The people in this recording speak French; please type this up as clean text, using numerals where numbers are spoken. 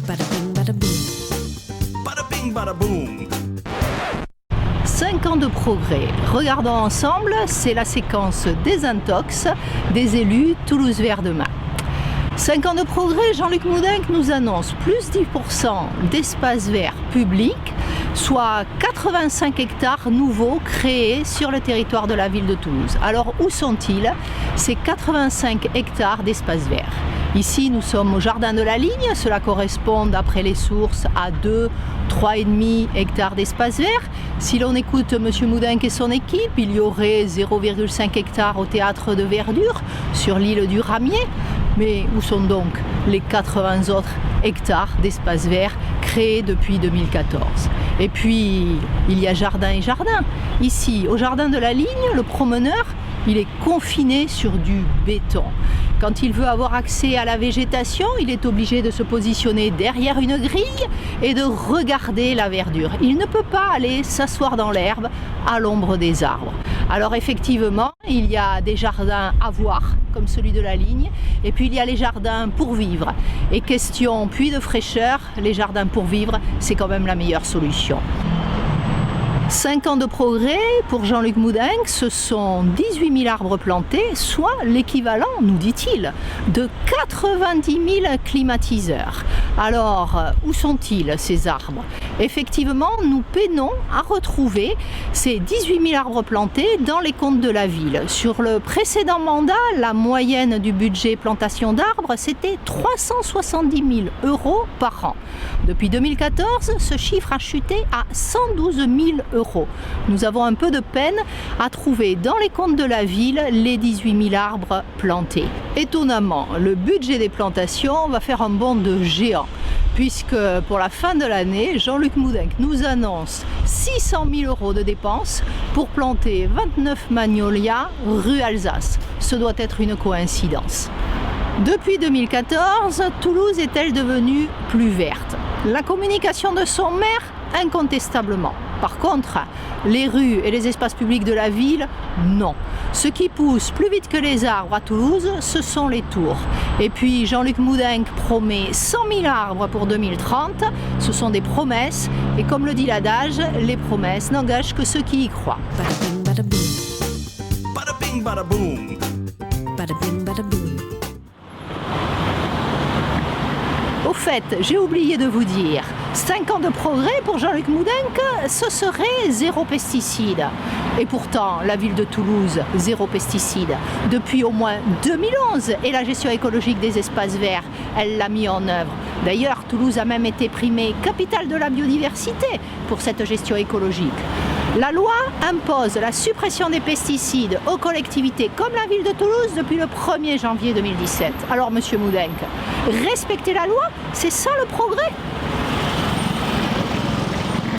Bada bing, bada boom. Bada bing, bada boom. 5 ans de progrès. Regardons ensemble, c'est la séquence des intox des élus Toulouse Vert demain. 5 ans de progrès, Jean-Luc Moudenc nous annonce plus 10% d'espaces verts publics, soit 85 hectares nouveaux créés sur le territoire de la ville de Toulouse. Alors où sont-ils ces 85 hectares d'espaces verts? Ici, nous sommes au jardin de la Ligne. Cela correspond, d'après les sources, à 3,5 hectares d'espace vert. Si l'on écoute M. Moudenc et son équipe, il y aurait 0,5 hectares au théâtre de verdure sur l'île du Ramier. Mais où sont donc les 80 autres hectares d'espace vert créés depuis 2014? Et puis, il y a jardin et jardin. Ici, au jardin de la Ligne, le promeneur, il est confiné sur du béton. Quand il veut avoir accès à la végétation, il est obligé de se positionner derrière une grille et de regarder la verdure. Il ne peut pas aller s'asseoir dans l'herbe à l'ombre des arbres. Alors effectivement, il y a des jardins à voir, comme celui de la Ligne, et puis il y a les jardins pour vivre. Et question puits de fraîcheur, les jardins pour vivre, c'est quand même la meilleure solution. 5 ans de progrès pour Jean-Luc Moudenc, ce sont 18 000 arbres plantés, soit l'équivalent, nous dit-il, de 90 000 climatiseurs. Alors, où sont-ils ces arbres? Effectivement, nous peinons à retrouver ces 18 000 arbres plantés dans les comptes de la ville. Sur le précédent mandat, la moyenne du budget plantation d'arbres, c'était 370 000 € par an. Depuis 2014, ce chiffre a chuté à 112 000 €. Nous avons un peu de peine à trouver dans les comptes de la ville les 18 000 arbres plantés. Étonnamment, le budget des plantations va faire un bond de géant, puisque pour la fin de l'année, Jean-Luc Moudenc nous annonce 600 000 € de dépenses pour planter 29 magnolias rue Alsace. Ce doit être une coïncidence. Depuis 2014, Toulouse est-elle devenue plus verte? La communication de son maire, incontestablement. Par contre, les rues et les espaces publics de la ville, non. Ce qui pousse plus vite que les arbres à Toulouse, ce sont les tours. Et puis Jean-Luc Moudenc promet 100 000 arbres pour 2030. Ce sont des promesses. Et comme le dit l'adage, les promesses n'engagent que ceux qui y croient. Bada bing, bada boom. Bada bing, bada boom. Bada bing, bada boom. Au fait, j'ai oublié de vous dire, 5 ans de progrès pour Jean-Luc Moudenc, ce serait 0 pesticides. Et pourtant, la ville de Toulouse, 0 pesticides. Depuis au moins 2011, et la gestion écologique des espaces verts, elle l'a mis en œuvre. D'ailleurs, Toulouse a même été primée capitale de la biodiversité pour cette gestion écologique. La loi impose la suppression des pesticides aux collectivités comme la ville de Toulouse depuis le 1er janvier 2017. Alors, monsieur Moudenc, respecter la loi, c'est ça le progrès?